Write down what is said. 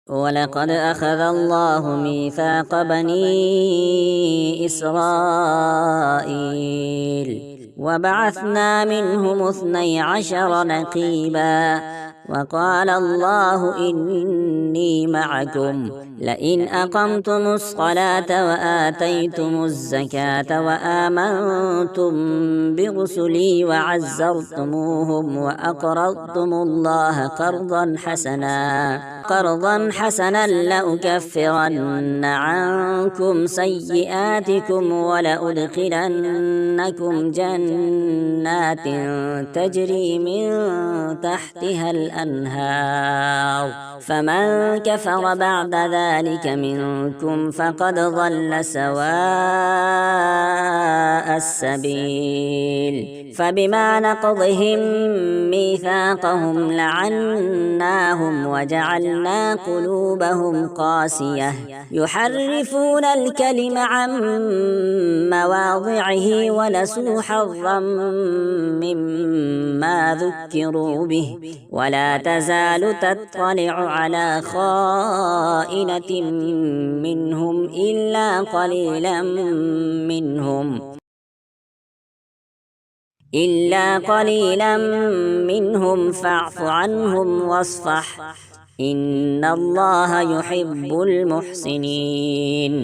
ولقد أخذ الله ميثاق بني إسرائيل وبعثنا منهم 12 نقيبا وقال الله إني معكم لئن أقمتم الصلاة وآتيتم الزكاة وآمنتم برسلي وعزرتموهم وأقرضتم الله قرضا حسنا لأكفرن عنكم سيئاتكم ولأدخلنكم جنات تجري من تحتها الأنهار فمن كفر بعد ذلك منكم فقد ضل سواء السبيل فبما نقضهم ميثاقهم لعناهم وجعلنا قلوبهم قاسية يحرفون الكلم عن مواضعه ونسوا حظا مما ذكروا به ولا تزال تطلع على خائنة منهم إلا قليلا منهم فاعف عنهم واصفح إن الله يحب المحسنين.